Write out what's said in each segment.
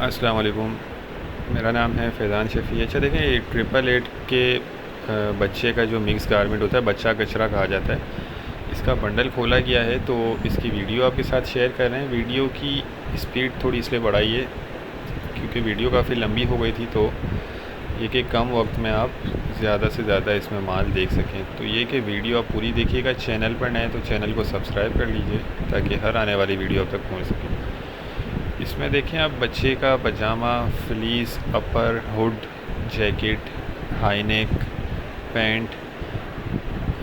अस्सलाम वालेकुम। मेरा नाम है फैज़ान शफ़ी। अच्छा देखें, ये 888 के बच्चे का जो मिक्स गारमेंट होता है, बच्चा कचरा कहा जाता है, इसका बंडल खोला गया है तो इसकी वीडियो आपके साथ शेयर कर रहे हैं। वीडियो की स्पीड थोड़ी इसलिए बढ़ाई है क्योंकि वीडियो काफ़ी लंबी हो गई थी, तो ये कि कम वक्त में आप ज़्यादा से ज़्यादा इसमें माल देख सकें। तो ये कि वीडियो आप पूरी देखिएगा। चैनल पर नए तो चैनल को सब्सक्राइब कर लीजिए ताकि हर आने वाली वीडियो आप तक पहुँच सके। इसमें देखें आप, बच्चे का पजामा, fleece, upper, hood, jacket, high neck, pant,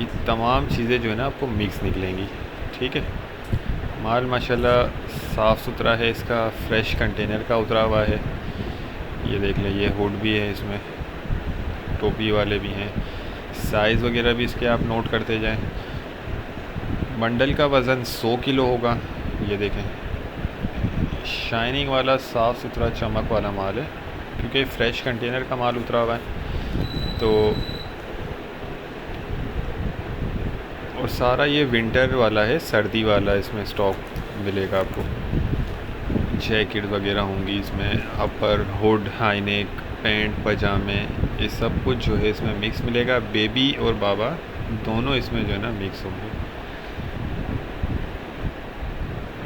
ये तमाम चीज़ें जो है ना आपको मिक्स निकलेंगी। ठीक है। माल माशाल्लाह साफ़ सुथरा है, इसका फ्रेश कंटेनर का उतरा हुआ है। ये देख लें, ये हुड भी है, इसमें टोपी वाले भी हैं। साइज़ वगैरह भी इसके आप नोट करते जाएं। बंडल का वज़न 100 किलो होगा। ये देखें, शाइनिंग वाला साफ़ सुथरा चमक वाला माल है क्योंकि फ़्रेश कंटेनर का माल उतरा हुआ है। तो और सारा ये विंटर वाला है, सर्दी वाला इसमें स्टॉक मिलेगा आपको। जैकेट वगैरह होंगी इसमें, अपर, हुड, हाई नेक, पैंट, पजामे, ये सब कुछ जो है इसमें मिक्स मिलेगा। बेबी और बाबा दोनों इसमें जो है ना मिक्स होंगे।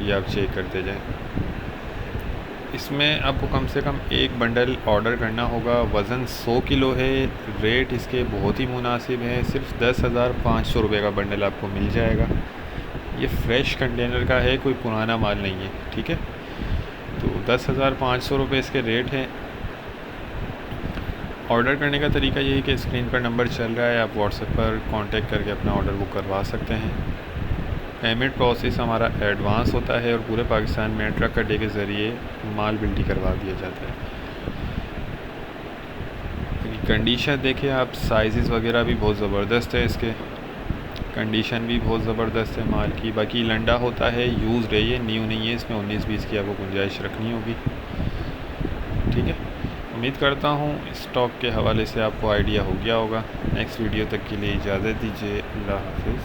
ये आप चेक करते जाएं। इसमें आपको कम से कम एक बंडल ऑर्डर करना होगा। वज़न 100 किलो है। रेट इसके बहुत ही मुनासिब है, सिर्फ 10,500 रुपये का बंडल आपको मिल जाएगा। ये फ़्रेश कंटेनर का है, कोई पुराना माल नहीं है। ठीक है। तो 10,500 रुपये इसके रेट हैं। ऑर्डर करने का तरीका यही कि स्क्रीन पर नंबर चल रहा है, आप व्हाट्सएप पर कांटेक्ट करके अपना ऑर्डर बुक करवा सकते हैं। पेमेंट प्रोसेस हमारा एडवांस होता है और पूरे पाकिस्तान में ट्रक अड्डे के ज़रिए माल बिल्टी करवा दिया जाता है। कंडीशन देखें आप, साइज़ वगैरह भी बहुत ज़बरदस्त है इसके, कंडीशन भी बहुत ज़बरदस्त है माल की। बाकी लंडा होता है, यूज़ है, ये न्यू नहीं है, इसमें 19-20 की आपको गुंजाइश रखनी होगी। ठीक है। उम्मीद करता हूँ स्टॉक के हवाले से आपको आइडिया हो गया होगा। नेक्स्ट वीडियो तक के लिए इजाज़त दीजिए। अल्लाह हाफ़िज़।